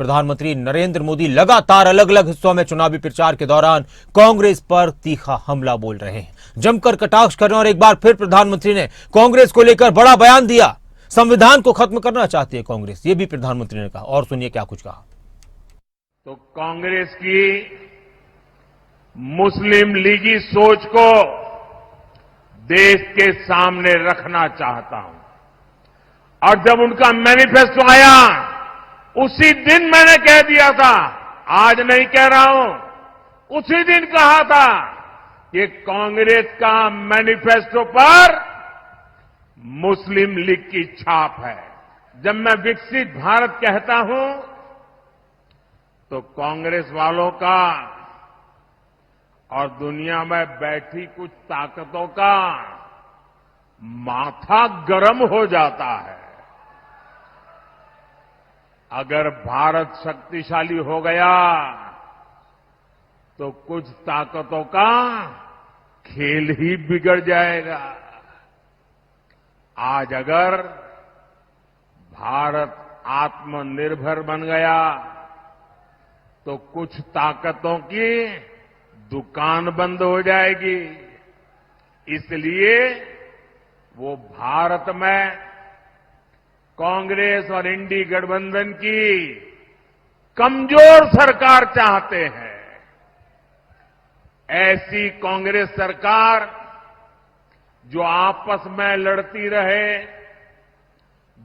प्रधानमंत्री नरेंद्र मोदी लगातार अलग अलग हिस्सों में चुनावी प्रचार के दौरान कांग्रेस पर तीखा हमला बोल रहे हैं, जमकर कटाक्ष कर रहे हैं। और एक बार फिर प्रधानमंत्री ने कांग्रेस को लेकर बड़ा बयान दिया। संविधान को खत्म करना चाहती है कांग्रेस, ये भी प्रधानमंत्री ने कहा। और सुनिए क्या कुछ कहा। तो कांग्रेस की मुस्लिम लीगी सोच को देश के सामने रखना चाहता हूं। और जब उनका मैनिफेस्टो आया उसी दिन मैंने कह दिया था, आज नहीं कह रहा हूं, उसी दिन कहा था कि कांग्रेस का मैनिफेस्टो पर मुस्लिम लीग की छाप है। जब मैं विकसित भारत कहता हूं तो कांग्रेस वालों का और दुनिया में बैठी कुछ ताकतों का माथा गर्म हो जाता है। अगर भारत शक्तिशाली हो गया तो कुछ ताकतों का खेल ही बिगड़ जाएगा। आज अगर भारत आत्मनिर्भर बन गया तो कुछ ताकतों की दुकान बंद हो जाएगी। इसलिए वो भारत में कांग्रेस और इंडी गठबंधन की कमजोर सरकार चाहते हैं। ऐसी कांग्रेस सरकार जो आपस में लड़ती रहे,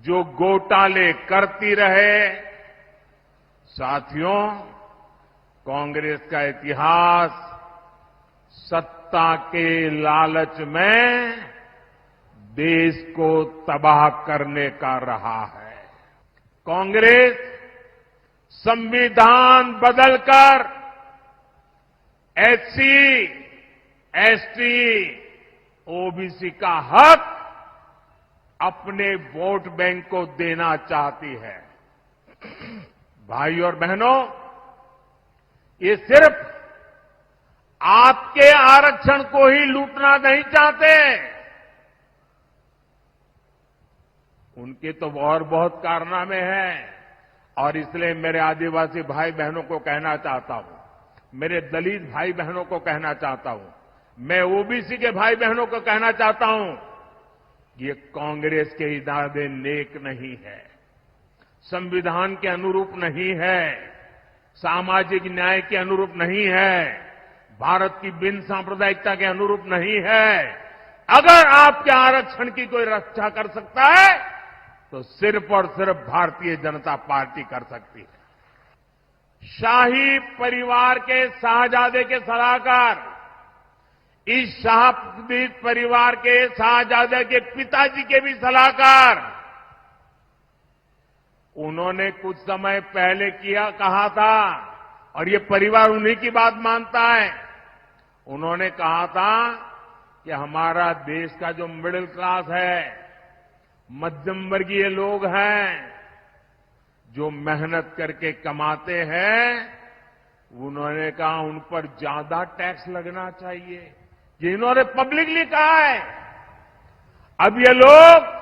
जो घोटाले करती रहे। साथियों, कांग्रेस का इतिहास सत्ता के लालच में देश को तबाह करने का रहा है। कांग्रेस संविधान बदलकर एससी, एसटी, ओबीसी का हक अपने वोट बैंक को देना चाहती है। भाई और बहनों, ये सिर्फ आपके आरक्षण को ही लूटना नहीं चाहते, उनके तो और बहुत कारनामे हैं। और इसलिए मेरे आदिवासी भाई बहनों को कहना चाहता हूं, मेरे दलित भाई बहनों को कहना चाहता हूं, मैं ओबीसी के भाई बहनों को कहना चाहता हूं, ये कांग्रेस के इरादे नेक नहीं है, संविधान के अनुरूप नहीं है, सामाजिक न्याय के अनुरूप नहीं है, भारत की बिन सांप्रदायिकता के अनुरूप नहीं है। अगर आपके आरक्षण की कोई रक्षा कर सकता है तो सिर्फ और सिर्फ भारतीय जनता पार्टी कर सकती है। शाही परिवार के शाहजादे के सलाहकार, इस शाही परिवार के शाहजादे के पिताजी के भी सलाहकार, उन्होंने कुछ समय पहले कहा था, और ये परिवार उन्हीं की बात मानता है। उन्होंने कहा था कि हमारा देश का जो मिडिल क्लास है, मध्यम वर्गीय लोग हैं, जो मेहनत करके कमाते हैं, उन्होंने कहा उन पर ज्यादा टैक्स लगना चाहिए। ये इन्होंने पब्लिकली कहा है। अब ये लोग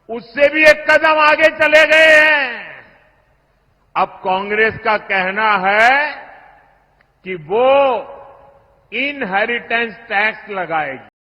उससे भी एक कदम आगे चले गए हैं। अब कांग्रेस का कहना है कि वो इनहेरिटेंस टैक्स लगाएगी।